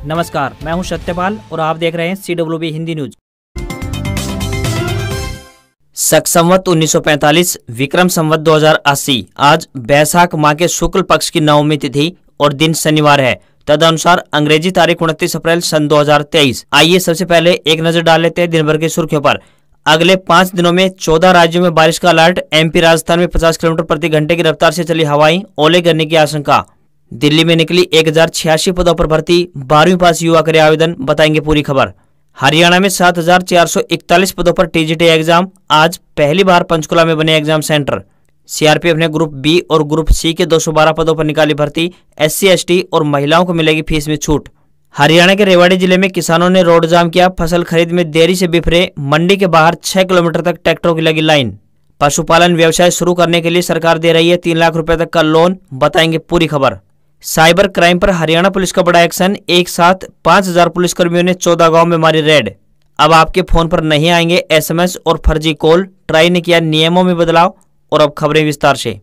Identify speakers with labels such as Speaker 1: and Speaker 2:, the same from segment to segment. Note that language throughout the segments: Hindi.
Speaker 1: नमस्कार, मैं हूं सत्यपाल और आप देख रहे हैं CWB हिंदी न्यूज। शक संवत 1945 विक्रम संवत 2080 आज बैसाख माह के शुक्ल पक्ष की नवमी तिथि और दिन शनिवार है। तदनुसार अंग्रेजी तारीख 29 अप्रैल सन 2023। आइए सबसे पहले एक नजर डाल लेते हैं दिन भर की सुर्खियों पर। अगले 5 दिनों में 14 राज्यों में बारिश का अलर्ट। MP राजस्थान में 50 किलोमीटर प्रति घंटे की रफ्तार से चली हवाएं, ओले गिरने की आशंका। दिल्ली में निकली 1086 पदों पर भर्ती, 12वीं पास युवा करे आवेदन, बताएंगे पूरी खबर। हरियाणा में 7441 पदों पर TGT एग्जाम, आज पहली बार पंचकुला में बने एग्जाम सेंटर। CRPF ने ग्रुप B और ग्रुप C के 212 पदों पर निकाली भर्ती, SC ST और महिलाओं को मिलेगी फीस में छूट। हरियाणा के रेवाड़ी जिले में किसानों ने रोड जाम किया, फसल खरीद में देरी से बिफरे, मंडी के बाहर 6 किलोमीटर तक ट्रैक्टरों की लगी लाइन। पशुपालन व्यवसाय शुरू करने के लिए सरकार दे रही है 3 लाख रुपए तक का लोन, बताएंगे पूरी खबर। साइबर क्राइम पर हरियाणा पुलिस का बड़ा एक्शन, एक साथ 5000 पुलिसकर्मियों ने 14 गांव में मारी रेड। अब आपके फोन पर नहीं आएंगे SMS और फर्जी कॉल, ट्राई ने किया नियमों में बदलाव। और अब खबरें विस्तार से।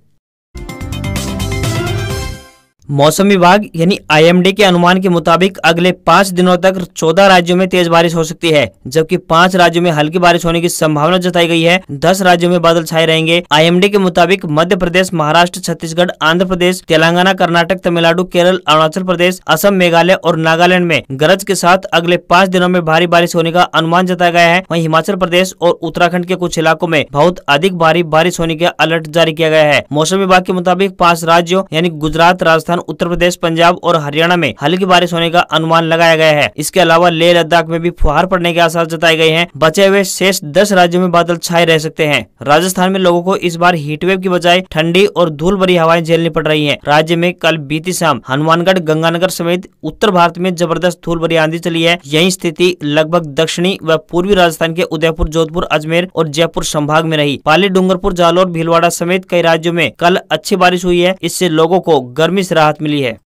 Speaker 1: मौसम विभाग यानी IMD के अनुमान के मुताबिक अगले 5 दिनों तक 14 राज्यों में तेज बारिश हो सकती है, जबकि 5 राज्यों में हल्की बारिश होने की संभावना जताई गई है। 10 राज्यों में बादल छाए रहेंगे। IMD के मुताबिक मध्य प्रदेश, महाराष्ट्र, छत्तीसगढ़, आंध्र प्रदेश, तेलंगाना, कर्नाटक, तमिलनाडु, केरल, अरुणाचल प्रदेश, असम, मेघालय और नागालैंड में गरज के साथ अगले 5 दिनों में भारी बारिश होने का अनुमान जताया गया है। वहीं हिमाचल प्रदेश और उत्तराखंड के कुछ इलाकों में बहुत अधिक भारी बारिश होने का अलर्ट जारी किया गया है। मौसम विभाग के मुताबिक 5 राज्यों यानी गुजरात, राजस्थान, उत्तर प्रदेश, पंजाब और हरियाणा में हल्की बारिश होने का अनुमान लगाया गया है। इसके अलावा लेह लद्दाख में भी फुहार पड़ने के आसार जताए गए हैं। बचे हुए शेष 10 राज्यों में बादल छाए रह सकते हैं। राजस्थान में लोगों को इस बार हीटवेव की बजाय ठंडी और धूल भरी हवाएं झेलनी पड़ रही हैं। राज्य में कल बीती शाम हनुमानगढ़, गंगानगर समेत उत्तर भारत में जबरदस्त धूल भरी आंधी चली है। यही स्थिति लगभग दक्षिणी व पूर्वी राजस्थान के उदयपुर, जोधपुर, अजमेर और जयपुर संभाग में रही। पाली, डूंगरपुर, जालौर, भीलवाड़ा समेत कई राज्यों में कल अच्छी बारिश हुई है। इससे लोगों को गर्मी से राहत मिली है।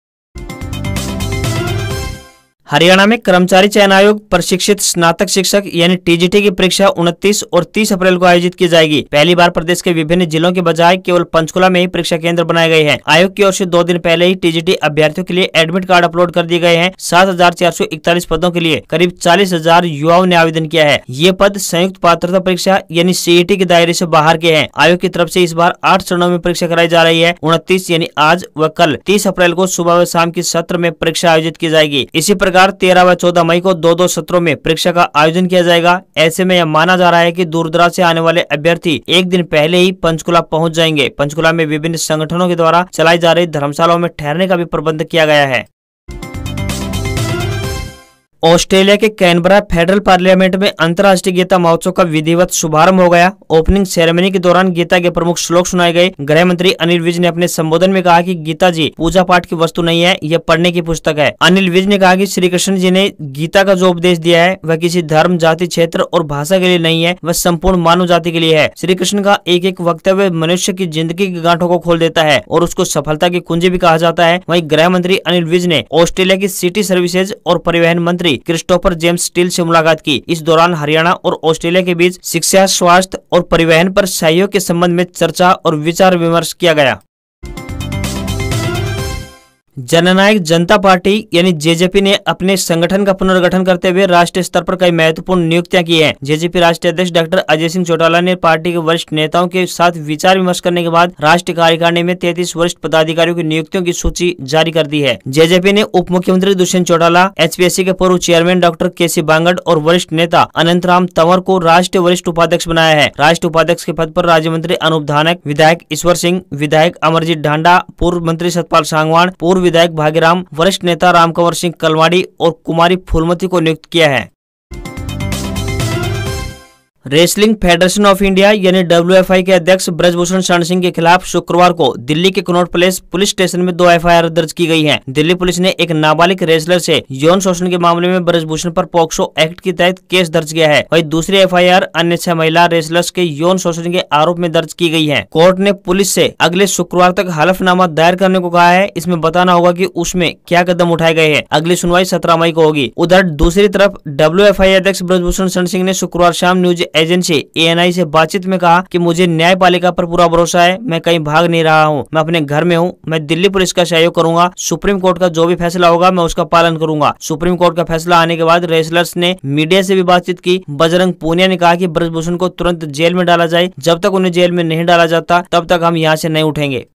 Speaker 1: हरियाणा में कर्मचारी चयन आयोग प्रशिक्षित स्नातक शिक्षक यानी TGT की परीक्षा 29 और 30 अप्रैल को आयोजित की जाएगी। पहली बार प्रदेश के विभिन्न जिलों के बजाय केवल पंचकुला में ही परीक्षा केंद्र बनाए गए हैं। आयोग की ओर से 2 दिन पहले ही TGT अभ्यर्थियों के लिए एडमिट कार्ड अपलोड कर दिए गए हैं। 7441 पदों के लिए करीब 40,000 युवाओं ने आवेदन किया है। ये पद संयुक्त पात्रता परीक्षा यानी CET के दायरे से बाहर के हैं। आयोग की तरफ से इस बार 8 चरणों में परीक्षा कराई जा रही है। 29 यानी आज व कल 30 अप्रैल को सुबह व शाम की सत्र में परीक्षा आयोजित की जाएगी। इसी प्रकार 13 व 14 मई को 2 सत्रों में परीक्षा का आयोजन किया जाएगा। ऐसे में यह माना जा रहा है कि दूर दराज से आने वाले अभ्यर्थी एक दिन पहले ही पंचकुला पहुंच जाएंगे। पंचकुला में विभिन्न संगठनों के द्वारा चलाई जा रही धर्मशालाओं में ठहरने का भी प्रबंध किया गया है। ऑस्ट्रेलिया के कैनबरा फेडरल पार्लियामेंट में अंतर्राष्ट्रीय गीता महोत्सव का विधिवत शुभारंभ हो गया। ओपनिंग सेरेमनी के दौरान गीता के प्रमुख श्लोक सुनाए गए। गृह मंत्री अनिल विज ने अपने संबोधन में कहा कि गीता जी पूजा पाठ की वस्तु नहीं है, यह पढ़ने की पुस्तक है। अनिल विज ने कहा कि श्री कृष्ण जी ने गीता का जो उपदेश दिया है वह किसी धर्म, जाति, क्षेत्र और भाषा के लिए नहीं है, वह संपूर्ण मानव जाति के लिए है। श्री कृष्ण का एक एक वक्तव्य मनुष्य की जिंदगी की गांठों को खोल देता है और उसको सफलता की कुंजी भी कहा जाता है। वहीं गृह मंत्री अनिल विज ने ऑस्ट्रेलिया की सिटी सर्विसेज और परिवहन मंत्री क्रिस्टोफर जेम्स स्टील से मुलाकात की। इस दौरान हरियाणा और ऑस्ट्रेलिया के बीच शिक्षा, स्वास्थ्य और परिवहन पर सहयोग के संबंध में चर्चा और विचार विमर्श किया गया। जननायक जनता पार्टी यानी JJP ने अपने संगठन का पुनर्गठन करते हुए राष्ट्रीय स्तर पर कई महत्वपूर्ण नियुक्तियां की हैं। JJP राष्ट्रीय अध्यक्ष डॉक्टर अजय सिंह चौटाला ने पार्टी के वरिष्ठ नेताओं के साथ विचार विमर्श करने के बाद राष्ट्रीय कार्यकारिणी में 33 वरिष्ठ पदाधिकारियों की नियुक्तियों की सूची जारी कर दी है। JJP ने उप मुख्यमंत्री दुष्यंत चौटाला, HPSC के पूर्व चेयरमैन डॉक्टर KC बांगड़ और वरिष्ठ नेता अनंतराम तंवर को राष्ट्रीय वरिष्ठ उपाध्यक्ष बनाया है। राष्ट्रीय उपाध्यक्ष के पद पर राज्य मंत्री अनूप धानक, विधायक ईश्वर सिंह, विधायक अमरजीत ढांडा, पूर्व मंत्री सतपाल सांगवान, पूर्व विधायक भाग्यराम, वरिष्ठ नेता रामकंवर सिंह कलवाड़ी और कुमारी फूलमती को नियुक्त किया है। रेसलिंग फेडरेशन ऑफ इंडिया यानी WFI के अध्यक्ष ब्रजभूषण शरण सिंह के खिलाफ शुक्रवार को दिल्ली के कनॉट प्लेस पुलिस स्टेशन में 2 FIR दर्ज की गई हैं। दिल्ली पुलिस ने एक नाबालिग रेसलर से यौन शोषण के मामले में ब्रजभूषण पर पॉक्सो एक्ट के तहत केस दर्ज किया है। वहीं दूसरी FIR अन्य 6 महिला रेसलर्स के यौन शोषण के आरोप में दर्ज की गई है। कोर्ट ने पुलिस से अगले शुक्रवार तक हलफनामा दायर करने को कहा है। इसमें बताना होगा कि उसमें क्या कदम उठाए गए हैं। अगली सुनवाई 17 मई को होगी। उधर दूसरी तरफ WFI अध्यक्ष ब्रजभूषण शरण सिंह ने शुक्रवार शाम न्यूज एजेंसी ANI से बातचीत में कहा कि मुझे न्यायपालिका पर पूरा भरोसा है, मैं कहीं भाग नहीं रहा हूँ, मैं अपने घर में हूँ, मैं दिल्ली पुलिस का सहयोग करूंगा, सुप्रीम कोर्ट का जो भी फैसला होगा मैं उसका पालन करूंगा। सुप्रीम कोर्ट का फैसला आने के बाद रेसलर्स ने मीडिया से भी बातचीत की। बजरंग पूनिया ने कहा कि ब्रजभूषण को तुरंत जेल में डाला जाए, जब तक उन्हें जेल में नहीं डाला जाता तब तक हम यहाँ से नहीं उठेंगे।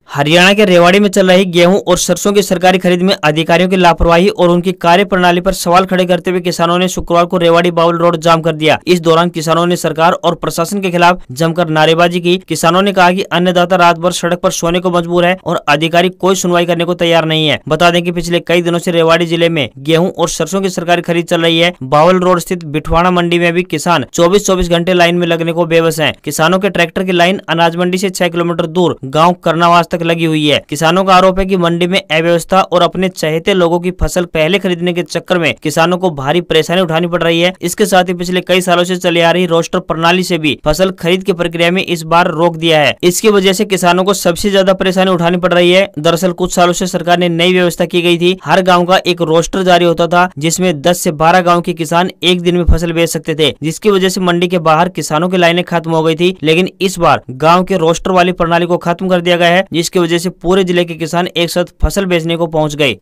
Speaker 1: हरियाणा के रेवाड़ी में चल रही गेहूं और सरसों की सरकारी खरीद में अधिकारियों की लापरवाही और उनकी कार्यप्रणाली पर सवाल खड़े करते हुए किसानों ने शुक्रवार को रेवाड़ी बाउल रोड जाम कर दिया। इस दौरान किसानों ने सरकार और प्रशासन के खिलाफ जमकर नारेबाजी की। किसानों ने कहा कि अन्नदाता रात भर सड़क पर सोने को मजबूर है और अधिकारी कोई सुनवाई करने को तैयार नहीं है। बता दें कि पिछले कई दिनों से रेवाड़ी जिले में गेहूं और सरसों की सरकारी खरीद चल रही है। बावल रोड स्थित बिठवाड़ा मंडी में भी किसान 24-24 घंटे लाइन में लगने को बेबस हैं। किसानों के ट्रैक्टर की लाइन अनाज मंडी से 6 किलोमीटर दूर गाँव करनावास तक लगी हुई है। किसानों का आरोप है कि मंडी में अव्यवस्था और अपने चहेते लोगों की फसल पहले खरीदने के चक्कर में किसानों को भारी परेशानी उठानी पड़ रही है। इसके साथ ही पिछले कई सालों से चली आ रही रोस्टर प्रणाली से भी फसल खरीद की प्रक्रिया में इस बार रोक दिया है। इसकी वजह से किसानों को सबसे ज्यादा परेशानी उठानी पड़ रही है। दरअसल कुछ सालों से सरकार ने नई व्यवस्था की गई थी। हर गाँव का एक रोस्टर जारी होता था जिसमें 10 से 12 गाँव के किसान एक दिन में फसल बेच सकते थे, जिसकी वजह से मंडी के बाहर किसानों की लाइनें खत्म हो गई थी। लेकिन इस बार गाँव के रोस्टर वाली प्रणाली को खत्म कर दिया गया है, जिसकी वजह से पूरे जिले के किसान एक साथ फसल बेचने को पहुंच गए।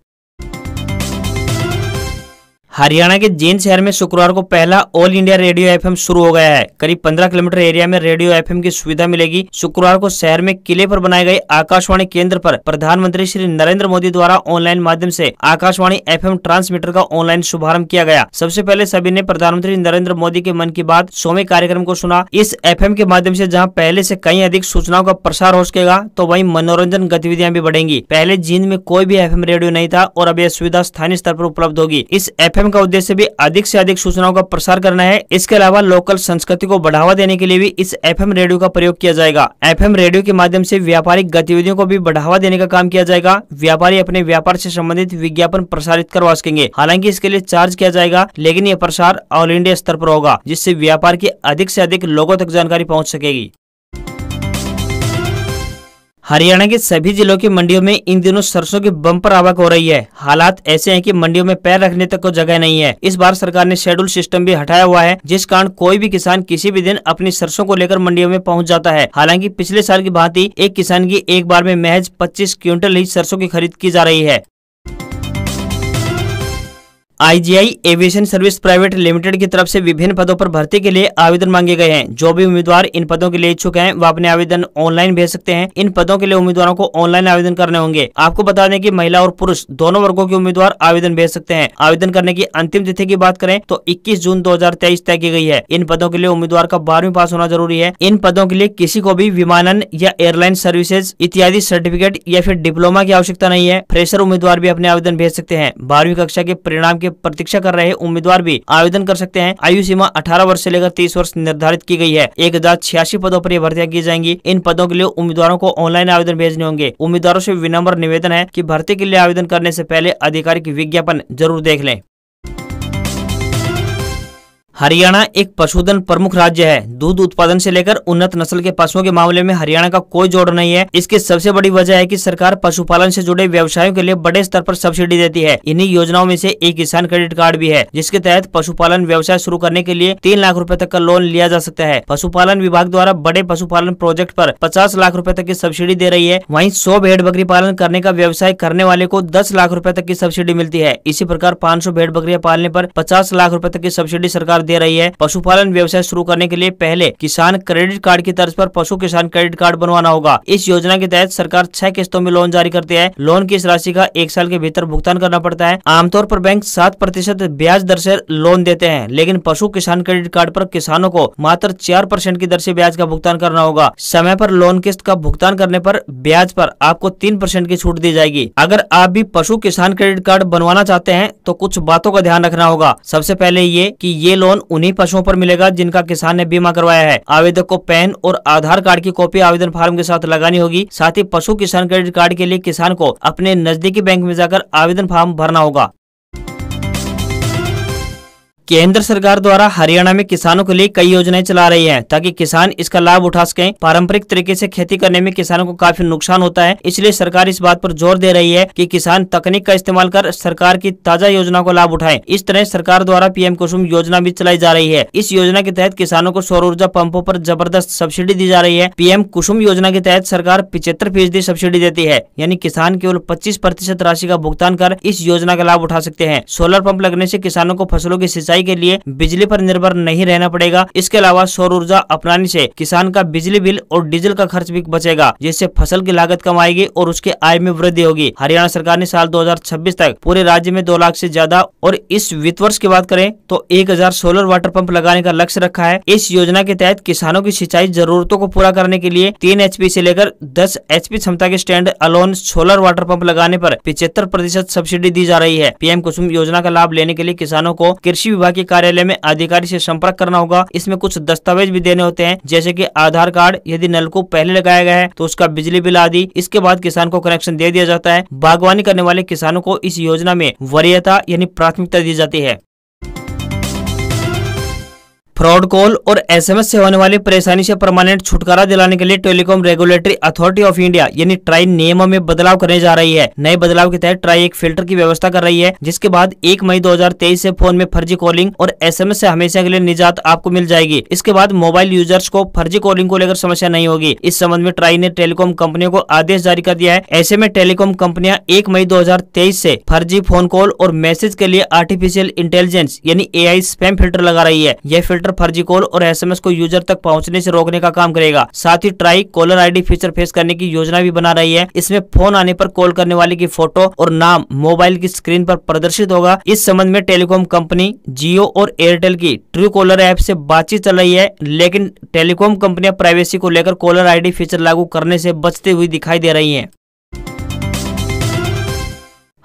Speaker 1: हरियाणा के जींद शहर में शुक्रवार को पहला ऑल इंडिया रेडियो FM शुरू हो गया है। करीब 15 किलोमीटर एरिया में रेडियो FM की सुविधा मिलेगी। शुक्रवार को शहर में किले पर बनाए गए आकाशवाणी केंद्र पर प्रधानमंत्री श्री नरेंद्र मोदी द्वारा ऑनलाइन माध्यम से आकाशवाणी FM ट्रांसमीटर का ऑनलाइन शुभारंभ किया गया। सबसे पहले सभी ने प्रधानमंत्री नरेंद्र मोदी के मन की बात 100वें कार्यक्रम को सुना। इस FM के माध्यम से जहाँ पहले से कहीं अधिक सूचनाओं का प्रसार हो सकेगा, तो वहीं मनोरंजन गतिविधियां भी बढ़ेंगी। पहले जींद में कोई भी FM रेडियो नहीं था और अब यह सुविधा स्थानीय स्तर पर उपलब्ध होगी। इस FM का उद्देश्य भी अधिक से अधिक सूचनाओं का प्रसार करना है। इसके अलावा लोकल संस्कृति को बढ़ावा देने के लिए भी इस FM रेडियो का प्रयोग किया जाएगा। FM रेडियो के माध्यम से व्यापारिक गतिविधियों को भी बढ़ावा देने का काम किया जाएगा। व्यापारी अपने व्यापार से संबंधित विज्ञापन प्रसारित करवा सकेंगे। हालांकि इसके लिए चार्ज किया जाएगा, लेकिन यह प्रसार ऑल इंडिया स्तर पर होगा, जिससे व्यापार की अधिक से अधिक लोगों तक जानकारी पहुंच सकेगी। हरियाणा के सभी जिलों की मंडियों में इन दिनों सरसों की बम्पर आवक हो रही है। हालात ऐसे हैं कि मंडियों में पैर रखने तक को जगह नहीं है। इस बार सरकार ने शेड्यूल सिस्टम भी हटाया हुआ है, जिस कारण कोई भी किसान किसी भी दिन अपनी सरसों को लेकर मंडियों में पहुंच जाता है। हालांकि पिछले साल की भांति एक किसान की एक बार में महज 25 क्विंटल ही सरसों की खरीद की जा रही है। IGI aviation service private limited की तरफ से विभिन्न पदों पर भर्ती के लिए आवेदन मांगे गए हैं। जो भी उम्मीदवार इन पदों के लिए इच्छुक हैं, वह अपने आवेदन ऑनलाइन भेज सकते हैं। इन पदों के लिए उम्मीदवारों को ऑनलाइन आवेदन करने होंगे। आपको बता दें कि महिला और पुरुष दोनों वर्गों के उम्मीदवार आवेदन भेज सकते हैं। आवेदन करने की अंतिम तिथि की बात करें तो 21 जून 2023 तय की गई है। इन पदों के लिए उम्मीदवार का 12वीं पास होना जरूरी है। इन पदों के लिए किसी को भी विमानन या एयरलाइन सर्विसेज इत्यादि सर्टिफिकेट या फिर डिप्लोमा की आवश्यकता नहीं है। फ्रेशर उम्मीदवार भी अपने आवेदन भेज सकते हैं। 12वीं कक्षा के परिणाम की प्रतीक्षा कर रहे उम्मीदवार भी आवेदन कर सकते हैं। आयु सीमा 18 वर्ष से लेकर 30 वर्ष निर्धारित की गई है। 1086 पदों पर ये भर्तियां की जाएंगी। इन पदों के लिए उम्मीदवारों को ऑनलाइन आवेदन भेजने होंगे। उम्मीदवारों से विनम्र निवेदन है कि भर्ती के लिए आवेदन करने से पहले आधिकारिक विज्ञापन जरूर देख लें। हरियाणा एक पशुधन प्रमुख राज्य है। दूध उत्पादन से लेकर उन्नत नस्ल के पशुओं के मामले में हरियाणा का कोई जोड़ नहीं है। इसकी सबसे बड़ी वजह है कि सरकार पशुपालन से जुड़े व्यवसायों के लिए बड़े स्तर पर सब्सिडी देती है। इन्हीं योजनाओं में से एक किसान क्रेडिट कार्ड भी है, जिसके तहत पशुपालन व्यवसाय शुरू करने के लिए 3 लाख रुपए तक का लोन लिया जा सकता है। पशुपालन विभाग द्वारा बड़े पशुपालन प्रोजेक्ट पर 50 लाख रुपए तक की सब्सिडी दे रही है। वहीं 100 भेड़ बकरी पालन करने का व्यवसाय करने वाले को 10 लाख रुपए तक की सब्सिडी मिलती है। इसी प्रकार 500 भेड़ बकरियां पालने पर 50 लाख रुपए तक की सब्सिडी सरकार दे रही है। पशुपालन व्यवसाय शुरू करने के लिए पहले किसान क्रेडिट कार्ड की तर्ज पर पशु किसान क्रेडिट कार्ड बनवाना होगा। इस योजना के तहत सरकार 6 किस्तों में लोन जारी करती है। लोन की इस राशि का 1 साल के भीतर भुगतान करना पड़ता है। आमतौर पर बैंक 7% ब्याज दर से लोन देते हैं, लेकिन पशु किसान क्रेडिट कार्ड पर किसानों को मात्र 4% की दर से ब्याज का भुगतान करना होगा। समय पर लोन किस्त का भुगतान करने पर ब्याज पर आपको 3% की छूट दी जाएगी। अगर आप भी पशु किसान क्रेडिट कार्ड बनवाना चाहते हैं तो कुछ बातों का ध्यान रखना होगा। सबसे पहले ये कि ये लोन उन्हीं पशुओं पर मिलेगा जिनका किसान ने बीमा करवाया है। आवेदक को पैन और आधार कार्ड की कॉपी आवेदन फार्म के साथ लगानी होगी। साथ ही पशु किसान क्रेडिट कार्ड के लिए किसान को अपने नजदीकी बैंक में जाकर आवेदन फार्म भरना होगा। केंद्र सरकार द्वारा हरियाणा में किसानों के लिए कई योजनाएं चला रही है ताकि किसान इसका लाभ उठा सकें। पारंपरिक तरीके से खेती करने में किसानों को काफी नुकसान होता है, इसलिए सरकार इस बात पर जोर दे रही है कि किसान तकनीक का इस्तेमाल कर सरकार की ताजा योजना को लाभ उठाएं। इस तरह सरकार द्वारा पीएम कुसुम योजना भी चलाई जा रही है। इस योजना के तहत किसानों को सौर ऊर्जा पंपों पर जबरदस्त सब्सिडी दी जा रही है। पीएम कुसुम योजना के तहत सरकार 75% सब्सिडी देती है, यानी किसान केवल 25% राशि का भुगतान कर इस योजना का लाभ उठा सकते हैं। सोलर पंप लगने से किसानों को फसलों की सिंचाई के लिए बिजली पर निर्भर नहीं रहना पड़ेगा। इसके अलावा सौर ऊर्जा अपनाने से किसान का बिजली बिल और डीजल का खर्च भी बचेगा, जिससे फसल की लागत कम आएगी और उसके आय में वृद्धि होगी। हरियाणा सरकार ने साल 2026 तक पूरे राज्य में 2 लाख से ज्यादा और इस वित्त वर्ष की बात करें तो 1000 सोलर वाटर पंप लगाने का लक्ष्य रखा है। इस योजना के तहत किसानों की सिंचाई जरूरतों को पूरा करने के लिए 3 HP से लेकर 10 HP क्षमता के stand alone solar water pump लगाने पर 75% सब्सिडी दी जा रही है। पीएम कुसुम योजना का लाभ लेने के लिए किसानों को कृषि विभाग के कार्यालय में अधिकारी से संपर्क करना होगा। इसमें कुछ दस्तावेज भी देने होते हैं, जैसे कि आधार कार्ड, यदि नलकूप पहले लगाया गया है तो उसका बिजली बिल आदि। इसके बाद किसान को कनेक्शन दे दिया जाता है। बागवानी करने वाले किसानों को इस योजना में वरीयता यानी प्राथमिकता दी जाती है। फ्रॉड कॉल और SMS से होने वाली परेशानी से परमानेंट छुटकारा दिलाने के लिए telecom regulatory authority of India यानी ट्राई नियमों में बदलाव करने जा रही है। नए बदलाव के तहत ट्राई एक फिल्टर की व्यवस्था कर रही है, जिसके बाद 1 मई 2023 से फोन में फर्जी कॉलिंग और SMS से हमेशा के लिए निजात आपको मिल जाएगी। इसके बाद मोबाइल यूजर्स को फर्जी कॉलिंग को लेकर समस्या नहीं होगी। इस संबंध में ट्राई ने टेलीकॉम कंपनियों को आदेश जारी कर दिया है। ऐसे में टेलीकॉम कंपनियां 1 मई 2023 से फर्जी फोन कॉल और मैसेज के लिए आर्टिफिशियल इंटेलिजेंस यानी AI स्पैम फिल्टर लगा रही है। यह फिल्टर फर्जी कॉल और SMS को यूजर तक पहुंचने से रोकने का काम करेगा। साथ ही TRAI caller ID feature face करने की योजना भी बना रही है। इसमें फोन आने पर कॉल करने वाले की फोटो और नाम मोबाइल की स्क्रीन पर प्रदर्शित होगा। इस संबंध में टेलीकॉम कंपनी जियो और एयरटेल की ट्रू कॉलर ऐप से बातचीत चल रही है, लेकिन टेलीकॉम कंपनियां प्राइवेसी को लेकर कॉलर ID फीचर लागू करने से बचते हुए दिखाई दे रही हैं।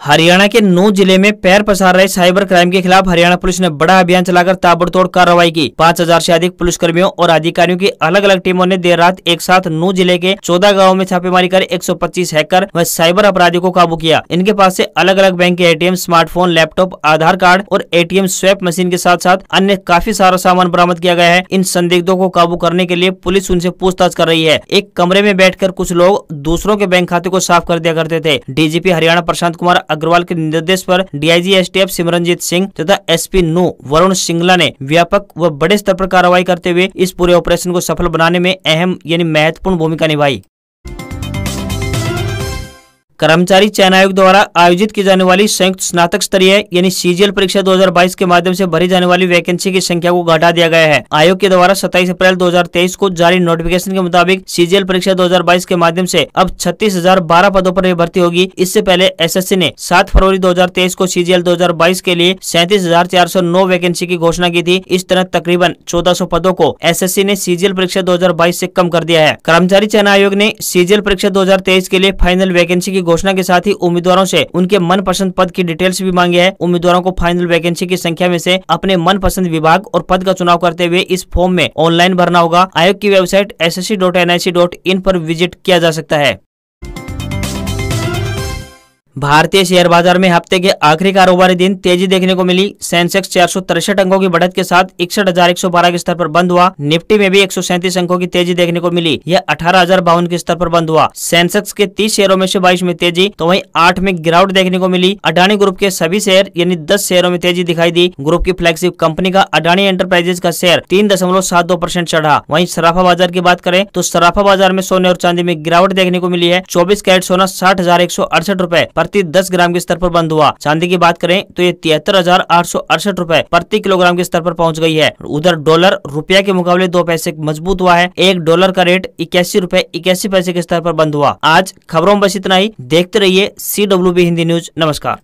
Speaker 1: हरियाणा के नूंह जिले में पैर पसार रहे साइबर क्राइम के खिलाफ हरियाणा पुलिस ने बड़ा अभियान चलाकर ताबड़तोड़ कार्रवाई की। 5000 से अधिक पुलिसकर्मियों और अधिकारियों की अलग अलग टीमों ने देर रात एक साथ नूंह जिले के 14 गांवों में छापेमारी कर 125 हैकर व साइबर अपराधियों को काबू किया। इनके पास से अलग अलग बैंक के ATM, स्मार्टफोन, लैपटॉप, आधार कार्ड और ATM स्वैप मशीन के साथ साथ अन्य काफी सारा सामान बरामद किया गया है। इन संदिग्धों को काबू करने के लिए पुलिस उनसे पूछताछ कर रही है। एक कमरे में बैठकर कुछ लोग दूसरों के बैंक खाते को साफ कर दिया करते थे। DGP हरियाणा प्रशांत कुमार अग्रवाल के निर्देश पर DIG STF सिमरनजीत सिंह तथा SP नूंह वरुण सिंगला ने व्यापक व बड़े स्तर पर कार्रवाई करते हुए इस पूरे ऑपरेशन को सफल बनाने में अहम यानी महत्वपूर्ण भूमिका निभाई। कर्मचारी चयन आयोग द्वारा आयोजित की जाने वाली संयुक्त स्नातक स्तरीय यानी CGL परीक्षा 2022 के माध्यम से भरी जाने वाली वैकेंसी की संख्या को घटा दिया गया है। आयोग के द्वारा 27 अप्रैल 2023 को जारी नोटिफिकेशन के मुताबिक CGL परीक्षा 2022 के माध्यम से अब 36,012 पदों पर भर्ती होगी। इससे पहले SSC ने 7 फरवरी 2023 को CGL 2022 के लिए 37,409 वैकेंसी की घोषणा की थी। इस तरह तकरीबन 1400 पदों को SSC ने CGL परीक्षा 2022 से कम कर दिया है। कर्मचारी चयन आयोग ने CGL परीक्षा 2023 के लिए फाइनल वैकेंसी की घोषणा के साथ ही उम्मीदवारों से उनके मनपसंद पद की डिटेल्स भी मांगी है। उम्मीदवारों को फाइनल वैकेंसी की संख्या में से अपने मनपसंद विभाग और पद का चुनाव करते हुए इस फॉर्म में ऑनलाइन भरना होगा। आयोग की वेबसाइट ssc.nic.in पर विजिट किया जा सकता है। भारतीय शेयर बाजार में हफ्ते के आखिरी कारोबारी दिन तेजी देखने को मिली। सेंसेक्स 463 अंकों की बढ़त के साथ 61,112 के स्तर पर बंद हुआ। निफ्टी में भी 137 अंकों की तेजी देखने को मिली। यह 18,052 के स्तर पर बंद हुआ। सेंसेक्स के 30 शेयरों में से 22 में तेजी तो वहीं 8 में गिरावट देखने को मिली। अडानी ग्रुप के सभी शेयर यानी 10 शेयरों में तेजी दिखाई दी। ग्रुप की फ्लैगशिप कंपनी का अडानी एंटरप्राइजेज का शेयर 3.72% चढ़ा। वहीं सराफा बाजार की बात करें तो सराफा बाजार में सोने और चांदी में गिरावट देखने को मिली है। 24 कैरेट सोना 60,168 रुपए प्रति 10 ग्राम के स्तर पर बंद हुआ। चांदी की बात करें तो ये 73,868 रुपए प्रति किलोग्राम के स्तर पर पहुंच गई है। उधर डॉलर रुपया के मुकाबले 2 पैसे मजबूत हुआ है। $1 का रेट 81 रुपए 81 पैसे के स्तर पर बंद हुआ। आज खबरों में बस इतना ही। देखते रहिए CWB हिंदी न्यूज। नमस्कार।